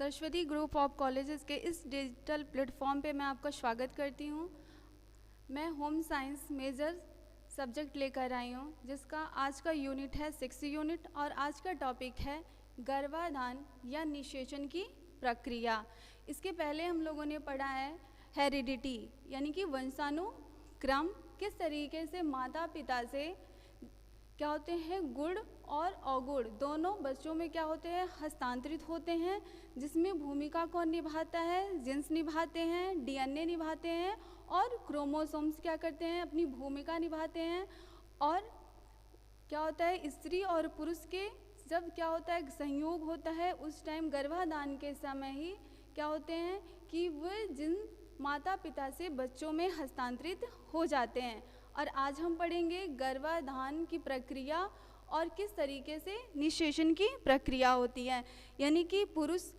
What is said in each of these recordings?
Saraswati group of colleges के इस digital platform पे मैं आपका स्वागत करती हूँ। मैं होम साइंस मेजर सब्जेक्ट लेकर आई हूँ, जिसका आज का यूनिट है 6 यूनिट और आज का टॉपिक है गर्भाधान या निषेचन की प्रक्रिया। इसके पहले हम लोगों ने पढ़ा है हेरिडिटी यानी कि वंशानुक्रम, किस तरीके से माता पिता से क्या होते हैं गुण और अवगुण दोनों बच्चों में क्या होते हैं हस्तांतरित होते हैं, जिसमें भूमिका कौन निभाता है, जीन्स निभाते हैं, डीएनए निभाते हैं और क्रोमोसोम्स क्या करते हैं अपनी भूमिका निभाते हैं। और क्या होता है स्त्री और पुरुष के जब क्या होता है संयोग होता है उस टाइम गर्भाधान के समय ही क्या होते हैं कि वे जिन माता पिता से बच्चों में हस्तांतरित हो जाते हैं। और आज हम पढ़ेंगे गर्भाधान की प्रक्रिया और किस तरीके से निषेचन की प्रक्रिया होती है। यानी कि पुरुष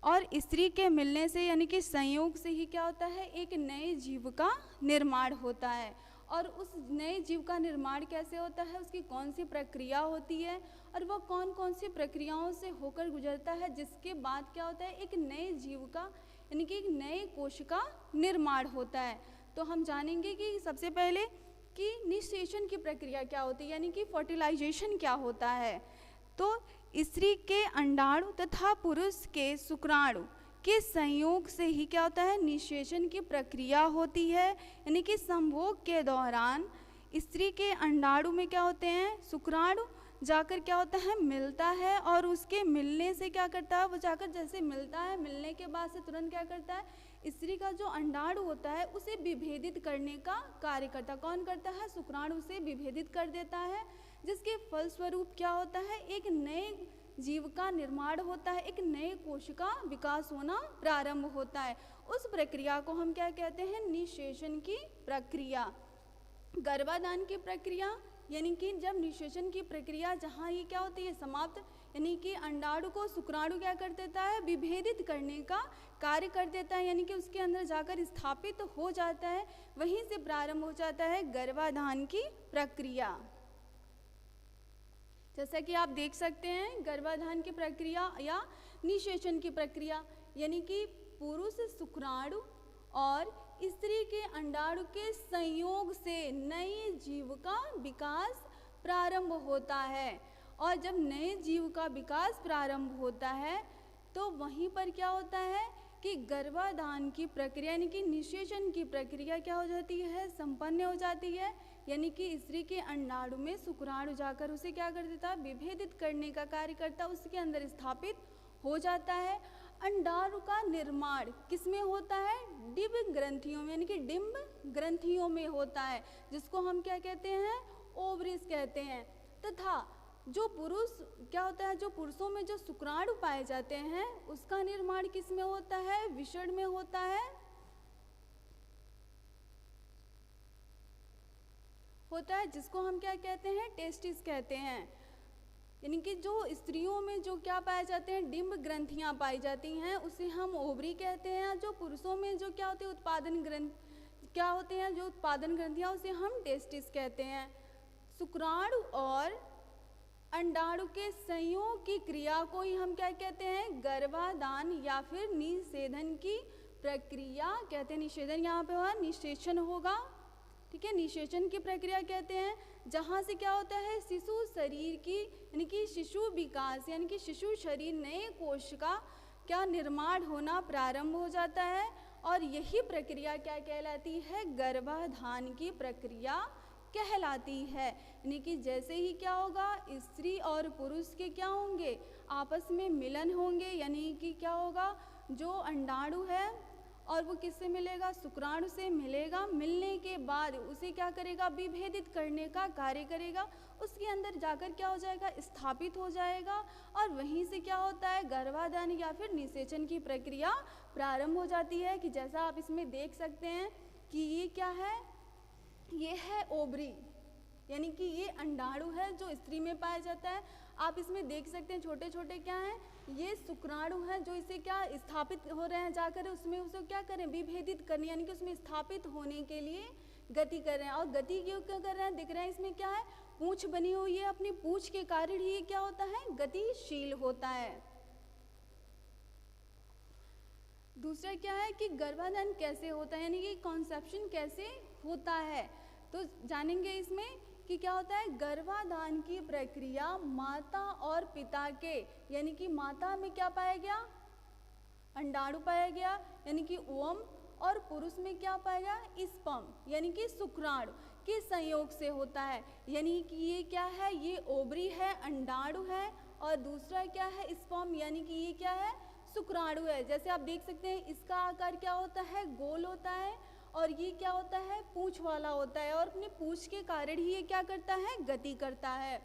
और स्त्री के मिलने से यानी कि संयोग से ही क्या होता है एक नए जीव का निर्माण होता है। और उस नए जीव का निर्माण कैसे होता है, उसकी कौन सी प्रक्रिया होती है और वह कौन कौन सी प्रक्रियाओं से होकर गुजरता है, जिसके बाद क्या होता है एक नए जीव का यानी कि एक नए कोश का निर्माण होता है। तो हम जानेंगे कि सबसे पहले कि निषेचन की प्रक्रिया क्या होती है, यानी कि फर्टिलाइजेशन क्या होता है। तो स्त्री के अंडाणु तथा पुरुष के शुक्राणु के संयोग से ही क्या होता है निषेचन की प्रक्रिया होती है। यानी कि संभोग के दौरान स्त्री के अंडाणु में क्या होते हैं शुक्राणु जाकर क्या होता है मिलता है और उसके मिलने से क्या करता है वो जाकर जैसे मिलता है, मिलने के बाद से तुरंत क्या करता है स्त्री का जो अंडाणु होता है उसे विभेदित करने का कार्य करता है। कौन करता है शुक्राणु उसे विभेदित कर देता है, जिसके फलस्वरूप क्या होता है एक नए जीव का निर्माण होता है, एक नए कोश का विकास होना प्रारंभ होता है। उस प्रक्रिया को हम क्या कहते हैं निषेचन की प्रक्रिया। गर्भाधान की प्रक्रिया यानी कि जब निषेचन की प्रक्रिया जहाँ ये क्या होती है समाप्त, यानी कि अंडाणु को शुक्राणु क्या कर देता है विभेदित करने का कार्य कर देता है, यानी कि उसके अंदर जाकर स्थापित हो जाता है, वहीं से प्रारंभ हो जाता है गर्भाधान की प्रक्रिया। जैसा कि आप देख सकते हैं गर्भाधान की प्रक्रिया या निषेचन की प्रक्रिया यानी कि पुरुष शुक्राणु और स्त्री के अंडाणु के संयोग से नए जीव का विकास प्रारंभ होता है। और जब नए जीव का विकास प्रारंभ होता है तो वहीं पर क्या होता है कि गर्भाधान की प्रक्रिया यानी कि निषेचन की प्रक्रिया क्या हो जाती है संपन्न हो जाती है। यानी कि स्त्री के अंडाणु में शुक्राणु जाकर उसे क्या कर देता है विभेदित करने का कार्य करता, उसके अंदर स्थापित हो जाता है। अंडाणु का निर्माण किस में होता है डिंब ग्रंथियों में, यानी कि डिंब ग्रंथियों में होता है, जिसको हम क्या कहते हैं ओवरीज कहते हैं। तथा जो पुरुष क्या होता है जो पुरुषों में जो शुक्राणु पाए जाते हैं उसका निर्माण किस में होता है विषण में होता है जिसको हम क्या कहते हैं टेस्टिस कहते हैं। यानी कि जो स्त्रियों में जो क्या पाए जाते हैं डिंब ग्रंथियां पाई जाती हैं उसे हम ओवरी कहते हैं। जो पुरुषों में जो क्या होते हैं उत्पादन ग्रंथियां उसे हम टेस्टिस कहते हैं। शुक्राणु और अंडाणु के संयोग की क्रिया को ही हम क्या कहते हैं गर्भाधान या फिर निषेधन की प्रक्रिया कहते हैं। निषेधन यहाँ पे हुआ निषेचन होगा, ठीक है। निषेचन की प्रक्रिया कहते हैं जहाँ से क्या होता है शिशु शरीर की यानी कि शिशु विकास यानी कि शिशु शरीर नए कोश का क्या निर्माण होना प्रारंभ हो जाता है। और यही प्रक्रिया क्या कहलाती है गर्भाधान की प्रक्रिया कहलाती है। यानी कि जैसे ही क्या होगा स्त्री और पुरुष के क्या होंगे आपस में मिलन होंगे, यानी कि क्या होगा जो अंडाणु है और वो किससे मिलेगा शुक्राणु से मिलेगा, मिलने के बाद उसे क्या करेगा विभेदित करने का कार्य करेगा, उसके अंदर जाकर क्या हो जाएगा स्थापित हो जाएगा। और वहीं से क्या होता है गर्भाधान या फिर निषेचन की प्रक्रिया प्रारंभ हो जाती है। कि जैसा आप इसमें देख सकते हैं कि ये क्या है ये है ओवरी, यानी कि ये अंडाणु है जो स्त्री में पाया जाता है। आप इसमें देख सकते हैं छोटे छोटे क्या हैं ये शुक्राणु हैं जो इसे क्या स्थापित हो रहे हैं जाकर उसमें उसे क्या करें विभेदित करने यानी कि उसमें स्थापित होने के लिए गति कर रहे हैं। और गति क्यों कर रहे हैं दिख रहे हैं इसमें क्या है पूंछ बनी हुई है, अपनी पूंछ के कारण ही ये क्या होता है गतिशील होता है। दूसरा क्या है कि गर्भाधान कैसे होता है, यानी कि कॉन्सेप्शन कैसे होता है। तो जानेंगे इसमें कि क्या होता है। गर्भाधान की प्रक्रिया माता और पिता के, यानी कि माता में क्या पाया गया, अंडाणु पाया गया यानी कि ओवम, और पुरुष में क्या पाया गया, स्पर्म यानी कि शुक्राणु के संयोग से होता है। यानी कि ये क्या है, ये ओवरी है, अंडाणु है, और दूसरा क्या है, स्पर्म यानी कि ये क्या है, शुक्राणु है। जैसे आप देख सकते हैं इसका आकार क्या होता है, गोल होता है, और ये क्या होता है, पूंछ वाला होता है, और अपने पूंछ के कारण ही ये क्या करता है, गति करता है।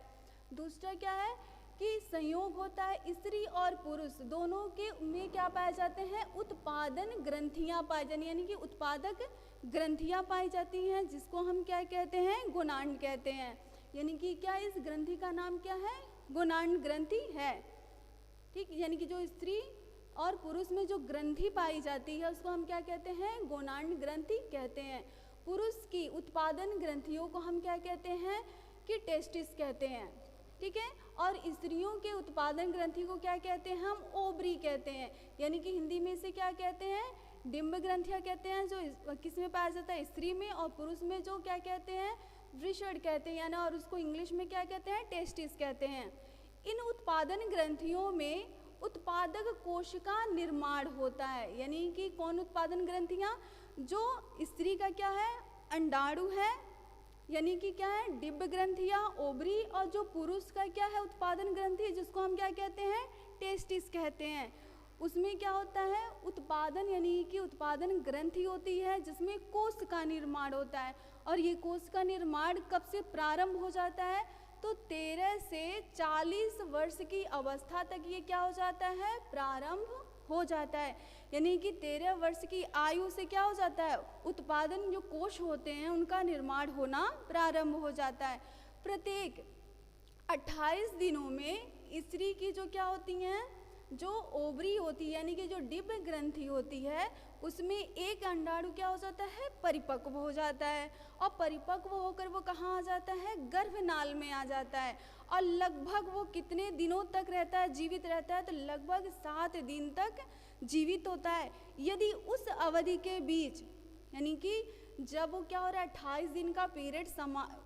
दूसरा क्या है कि संयोग होता है, स्त्री और पुरुष दोनों के में क्या पाए जाते हैं, उत्पादन ग्रंथियां पाई जाती, यानी कि उत्पादक ग्रंथियां पाई जाती हैं, जिसको हम क्या कहते हैं, गोनाड कहते हैं। यानी कि क्या, इस ग्रंथि का नाम क्या है, गोनाड ग्रंथि है। ठीक, यानी कि जो स्त्री और पुरुष में जो ग्रंथि पाई जाती है उसको हम क्या कहते हैं, गोनाड ग्रंथि कहते हैं। पुरुष की उत्पादन ग्रंथियों को हम क्या कहते हैं, कि टेस्टिस कहते हैं। ठीक है, और स्त्रियों के उत्पादन ग्रंथि को क्या कहते हैं, हम ओवरी कहते हैं। यानी कि हिंदी में इसे क्या कहते हैं, डिंब ग्रंथियां कहते हैं, जो किस में पाया जाता है, स्त्री में, और पुरुष में जो क्या कहते हैं, वृषण कहते हैं, यानी और उसको इंग्लिश में क्या कहते हैं, टेस्टिस कहते हैं। इन उत्पादन ग्रंथियों में उत्पादक कोश का निर्माण होता है। यानी कि कौन उत्पादन ग्रंथियां, जो स्त्री का क्या है, अंडाणु है, यानी कि क्या है, डिंब ग्रंथियां, ओवरी, और जो पुरुष का क्या है, उत्पादन ग्रंथि, जिसको हम क्या कहते हैं, टेस्टिस कहते हैं। उसमें क्या होता है, उत्पादन यानी कि उत्पादन ग्रंथि होती है, जिसमें कोश का निर्माण होता है। और ये कोश का निर्माण कब से प्रारंभ हो जाता है, तो 13 से 40 वर्ष की अवस्था तक ये क्या हो जाता है, प्रारंभ हो जाता है। यानी कि 13 वर्ष की आयु से क्या हो जाता है, उत्पादन जो कोश होते हैं उनका निर्माण होना प्रारंभ हो जाता है। प्रत्येक 28 दिनों में स्त्री की जो क्या होती हैं, जो ओवरी होती है, यानी कि जो डिंब ग्रंथि होती है, उसमें एक अंडाणु क्या हो जाता है, परिपक्व हो जाता है, और परिपक्व होकर वो कहाँ आ जाता है, गर्भनाल में आ जाता है। और लगभग वो कितने दिनों तक रहता है, जीवित रहता है, तो लगभग 7 दिन तक जीवित होता है। यदि उस अवधि के बीच, यानी कि जब वो क्या हो रहा है, 28 दिन का पीरियड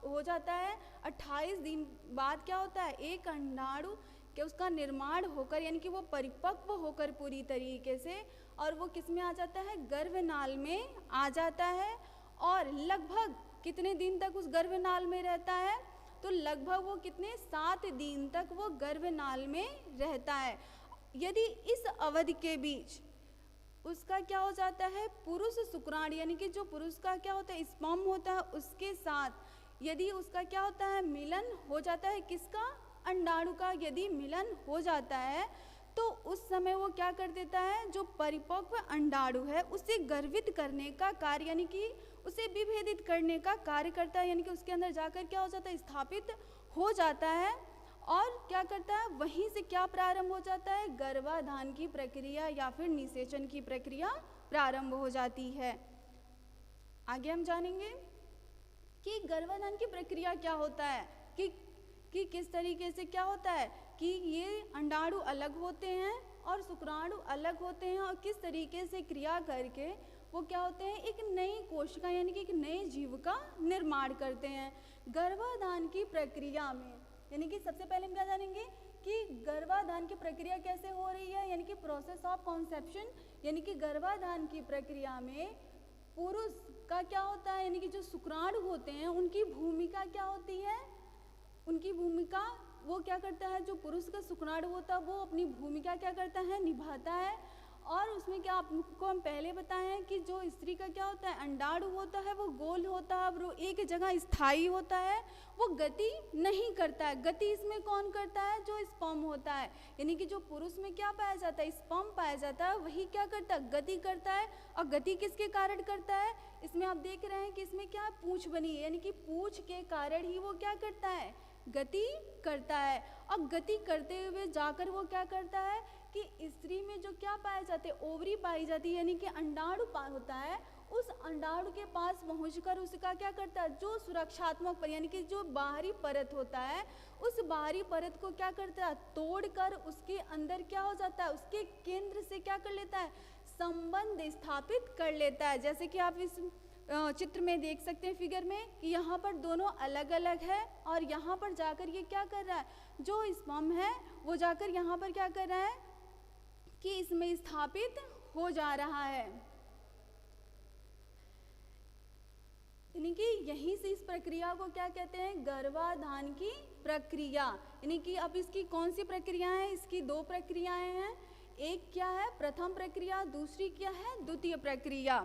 हो जाता है, 28 दिन बाद क्या होता है, एक अंडाणु कि उसका निर्माण होकर, यानी कि वो परिपक्व होकर पूरी तरीके से, और वो किस में आ जाता है, गर्भनाल में आ जाता है। और लगभग कितने दिन तक उस गर्भनाल में रहता है, तो लगभग वो कितने, 7 दिन तक वो गर्भनाल में रहता है। यदि इस अवधि के बीच उसका क्या हो जाता है, पुरुष शुक्राणु, यानी कि जो पुरुष का क्या होता है, स्पर्म होता है, उसके साथ यदि उसका क्या होता है, मिलन हो जाता है, किसका, अंडाणु का यदि मिलन हो जाता है, तो उस समय वो क्या कर देता है, जो परिपक्व अंडाणु है उसे गर्भित करने का कार्य, यानी कि उसे विभेदित करने का कार्य करता है। यानी कि उसके अंदर जाकर क्या हो जाता है, स्थापित हो जाता है, और क्या करता है, वहीं से क्या प्रारंभ हो जाता है, गर्भाधान की प्रक्रिया या फिर निषेचन की प्रक्रिया प्रारंभ हो जाती है। आगे हम जानेंगे कि गर्भाधान की प्रक्रिया क्या होता है, कि किस तरीके से क्या होता है, कि ये अंडाणु अलग होते हैं और शुक्राणु अलग होते हैं, और किस तरीके से क्रिया करके वो क्या होते हैं, एक नई कोशिका यानी कि एक नए जीव का निर्माण करते हैं। गर्भाधान की प्रक्रिया में, यानी कि सबसे पहले हम क्या जानेंगे कि गर्भाधान की प्रक्रिया कैसे हो रही है, यानी कि प्रोसेस ऑफ कॉन्सेप्शन। यानी कि गर्भाधान की प्रक्रिया में पुरुष का क्या होता है, यानी कि जो शुक्राणु होते हैं उनकी भूमिका क्या होती है, उनकी भूमिका वो क्या करता है, जो पुरुष का शुक्राणु होता है वो अपनी भूमिका क्या करता है, निभाता है। और उसमें क्या आपको हम पहले बताए हैं कि जो स्त्री का क्या होता है, अंडाणु होता है वो गोल होता है, वो एक जगह स्थायी होता है, वो गति नहीं करता है। गति इसमें कौन करता है, जो स्पर्म होता है। यानी कि जो पुरुष में क्या पाया जाता है, स्पर्म पाया जाता है, वही क्या करता है, गति करता है। और गति किसके कारण करता है, इसमें आप देख रहे हैं कि इसमें क्या पूंछ बनी है, यानी कि पूंछ के कारण ही वो क्या करता है, गति करता है। और गति करते हुए जाकर वो क्या करता है कि स्त्री में जो क्या पाए जाते हैं, ओवरी पाई जाती है, यानी कि अंडाणु होता है, उस अंडाणु के पास पहुंचकर उसका क्या करता है, जो सुरक्षात्मक यानी कि जो बाहरी परत होता है, उस बाहरी परत को क्या करता है, तोड़कर उसके अंदर क्या हो जाता है, उसके केंद्र से क्या कर लेता है, संबंध स्थापित कर लेता है। जैसे कि आप इस चित्र में देख सकते हैं फिगर में कि यहाँ पर दोनों अलग अलग है और यहाँ पर जाकर ये क्या कर रहा है, जो स्पर्म है वो जाकर यहाँ पर क्या कर रहा है कि इसमें स्थापित हो जा रहा है। यानी कि यहीं से इस प्रक्रिया को क्या कहते हैं, गर्भाधान की प्रक्रिया। यानी कि अब इसकी कौन सी प्रक्रिया है, इसकी दो प्रक्रियाएं हैं। एक क्या है प्रथम प्रक्रिया, दूसरी क्या है द्वितीय प्रक्रिया।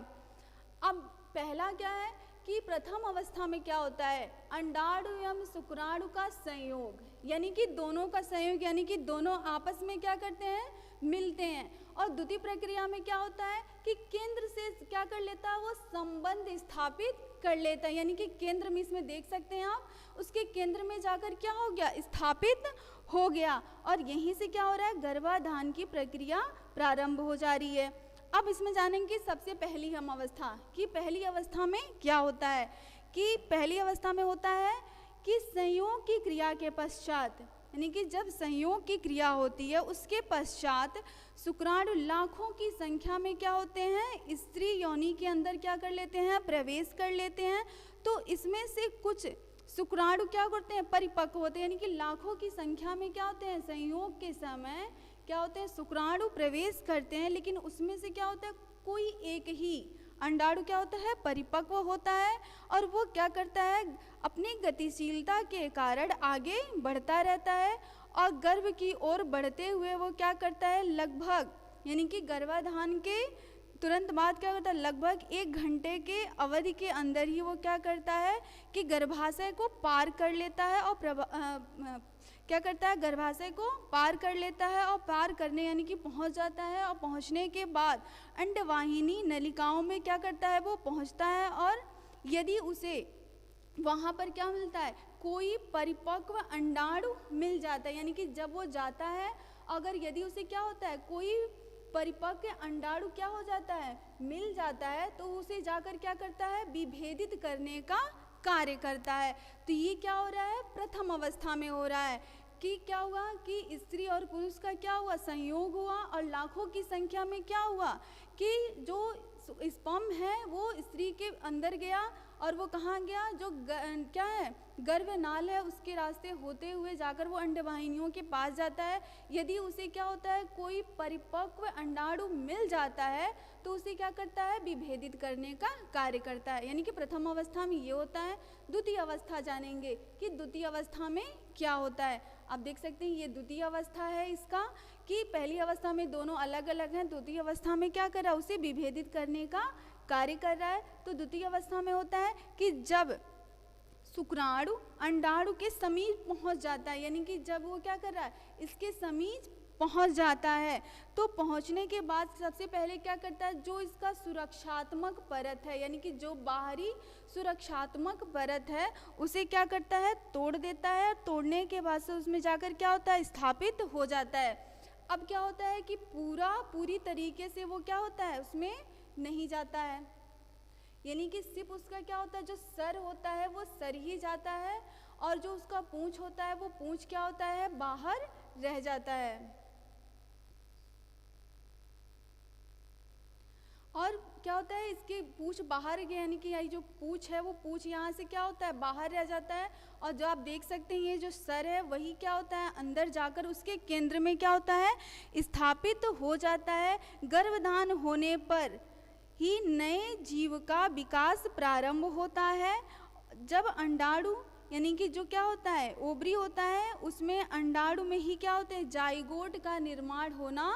अब पहला क्या है कि प्रथम अवस्था में क्या होता है, अंडाणु एवं शुक्राणु का संयोग, यानी कि दोनों का संयोग, यानी कि दोनों आपस में क्या करते हैं, मिलते हैं। और द्वितीय प्रक्रिया में क्या होता है कि केंद्र से क्या कर लेता है, वो संबंध स्थापित कर लेता है। यानी कि केंद्र में इसमें देख सकते हैं आप, उसके केंद्र में जाकर क्या हो गया, स्थापित हो गया। और यहीं से क्या हो रहा है, गर्भाधान की प्रक्रिया प्रारंभ हो जा रही है। अब इसमें जानेंगे सबसे पहली हम अवस्था कि पहली अवस्था में क्या होता है, कि पहली अवस्था में होता है कि संयोग की क्रिया के पश्चात, यानी कि जब संयोग की क्रिया होती है उसके पश्चात शुक्राणु लाखों की संख्या में क्या होते हैं, स्त्री योनि के अंदर क्या कर लेते हैं, प्रवेश कर लेते हैं। तो इसमें से कुछ शुक्राणु क्या करते हैं, परिपक्व होते हैं, यानी कि लाखों की संख्या में क्या होते हैं, संयोग के समय क्या होते हैं, शुक्राणु प्रवेश करते हैं। लेकिन उसमें से क्या होता है, कोई एक ही अंडाणु क्या होता है, परिपक्व होता है और वो क्या करता है, अपनी गतिशीलता के कारण आगे बढ़ता रहता है और गर्भ की ओर बढ़ते हुए वो क्या करता है, लगभग यानी कि गर्भाधान के तुरंत बाद क्या करता है, लगभग 1 घंटे के अवधि के अंदर ही वो क्या करता है कि गर्भाशय को पार कर लेता है और क्या करता है, गर्भाशय को पार कर लेता है और पार करने यानी कि पहुंच जाता है। और पहुंचने के बाद अंडवाहिनी नलिकाओं में क्या करता है, वो पहुंचता है। और यदि उसे वहाँ पर क्या मिलता है, कोई परिपक्व अंडाणु मिल जाता है, यानी कि जब वो जाता है अगर यदि उसे क्या होता है, कोई परिपक्व अंडाणु क्या हो जाता है, मिल जाता है, तो उसे जाकर क्या करता है, विभेदित करने का कार्य करता है। तो ये क्या हो रहा है, प्रथम अवस्था में हो रहा है कि क्या हुआ कि स्त्री और पुरुष का क्या हुआ, संयोग हुआ और लाखों की संख्या में क्या हुआ कि जो स्पर्म है वो स्त्री के अंदर गया और वो कहाँ गया, जो क्या है गर्भनाल है उसके रास्ते होते हुए जाकर वो अंडवाहिनियों के पास जाता है। यदि उसे क्या होता है, कोई परिपक्व अंडाणु मिल जाता है तो उसे क्या करता है, विभेदित करने का कार्य करता है। यानी कि प्रथम अवस्था में ये होता है। द्वितीय अवस्था जानेंगे कि द्वितीय अवस्था में क्या होता है। आप देख सकते हैं ये द्वितीय अवस्था है इसका, कि पहली अवस्था में दोनों अलग अलग हैं, द्वितीय अवस्था में क्या कर रहा है, उसे विभेदित करने का कार्य कर रहा है। तो द्वितीय अवस्था में होता है कि जब शुक्राणु अंडाणु के समीप पहुंच जाता है, यानी कि जब वो क्या कर रहा है, इसके समीप पहुंच जाता है, तो पहुंचने के बाद सबसे पहले क्या करता है, जो इसका सुरक्षात्मक परत है, यानी कि जो बाहरी सुरक्षात्मक परत है उसे क्या करता है, तोड़ देता है। तोड़ने के बाद से उसमें जाकर क्या होता है, स्थापित हो जाता है। अब क्या होता है कि पूरी तरीके से वो क्या होता है, उसमें नहीं जाता है, यानी कि सिर्फ उसका क्या होता है, जो सर होता है वो सर ही जाता है और जो उसका पूंछ होता है वो पूंछ क्या होता है, बाहर रह जाता है। और क्या होता है, इसके पूंछ बाहर गए, यानी कि यही जो पूंछ है वो पूंछ यहाँ से क्या होता है, बाहर रह जाता है। और जो आप देख सकते हैं ये जो सर है वही क्या होता है, अंदर जाकर उसके केंद्र में क्या होता है, स्थापित हो जाता है। गर्भधान होने पर ही नए जीव का विकास प्रारंभ होता है। जब अंडाणु यानी कि जो क्या होता है, ओवरी होता है, उसमें अंडाणु में ही क्या होता है, जाइगोट का निर्माण होना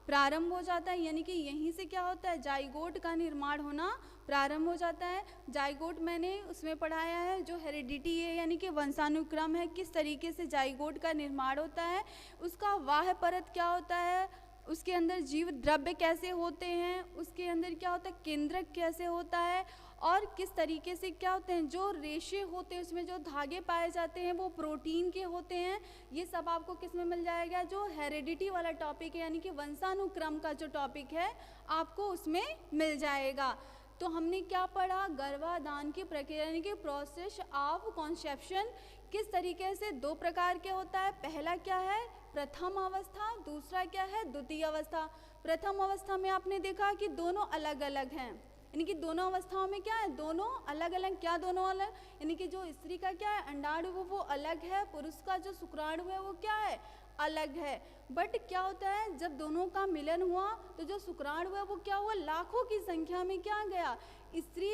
प्रारंभ हो जाता है। यानी कि यहीं से क्या होता है, जाइगोट का निर्माण होना प्रारंभ हो जाता है। जाइगोट मैंने उसमें पढ़ाया है, जो हेरिडिटी है यानी कि वंशानुक्रम है, किस तरीके से जाइगोट का निर्माण होता है, उसका वाह परत क्या होता है, उसके अंदर जीव द्रव्य कैसे होते हैं, उसके अंदर क्या होता है, केंद्रक कैसे होता है और किस तरीके से क्या होते हैं, जो रेशे होते हैं उसमें जो धागे पाए जाते हैं वो प्रोटीन के होते हैं। ये सब आपको किस में मिल जाएगा, जो हेरिडिटी वाला टॉपिक है यानी कि वंशानुक्रम का जो टॉपिक है आपको उसमें मिल जाएगा। तो हमने क्या पढ़ा, गर्भाधान की प्रक्रिया यानी कि प्रोसेस ऑफ कॉन्सेप्शन किस तरीके से दो प्रकार के होता है। पहला क्या है, प्रथम अवस्था, दूसरा क्या है, द्वितीय अवस्था। प्रथम अवस्था में आपने देखा कि दोनों अलग अलग हैं, यानी कि दोनों अवस्थाओं में क्या है, दोनों अलग अलग। क्या दोनों अलग, यानी कि जो स्त्री का क्या है अंडाणु वो अलग है, पुरुष का जो शुक्राणु है वो क्या है अलग है। बट क्या होता है जब दोनों का मिलन हुआ तो जो शुक्राणु है वो क्या हुआ, लाखों की संख्या में क्या गया, स्त्री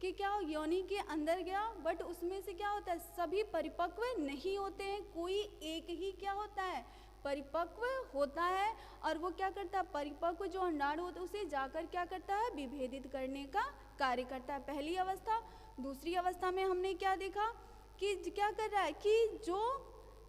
कि क्या योनि के अंदर गया। बट उसमें से क्या होता है, सभी परिपक्व नहीं होते हैं, कोई एक ही क्या होता है परिपक्व होता है। और वो क्या करता है, परिपक्व जो अंडाणु होता है उसे जाकर क्या करता है, विभेदित करने का कार्य करता है, पहली अवस्था। दूसरी अवस्था में हमने क्या देखा कि क्या कर रहा है कि जो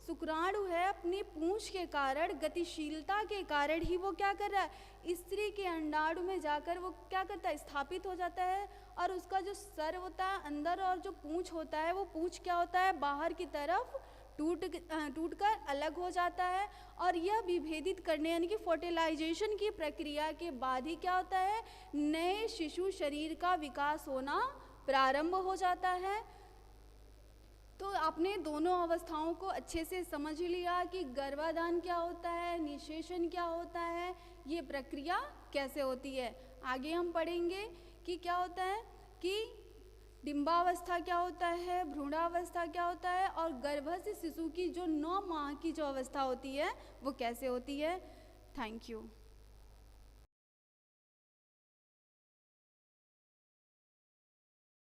शुक्राणु है अपनी पूंछ के कारण, गतिशीलता के कारण ही वो क्या कर रहा है, स्त्री के अंडाणु में जाकर वो क्या करता है, स्थापित हो जाता है। और उसका जो सर होता है अंदर और जो पूंछ होता है वो पूंछ क्या होता है, बाहर की तरफ टूट कर अलग हो जाता है। और यह विभेदित करने यानी कि फर्टिलाइजेशन की प्रक्रिया के बाद ही क्या होता है, नए शिशु शरीर का विकास होना प्रारंभ हो जाता है। तो आपने दोनों अवस्थाओं को अच्छे से समझ लिया कि गर्भाधान क्या होता है, निषेचन क्या होता है, ये प्रक्रिया कैसे होती है। आगे हम पढ़ेंगे कि क्या होता है कि डिंबावस्था क्या होता है, भ्रूणावस्था क्या होता है, और गर्भस्थ शिशु की जो 9 माह की जो अवस्था होती है वो कैसे होती है। Thank you.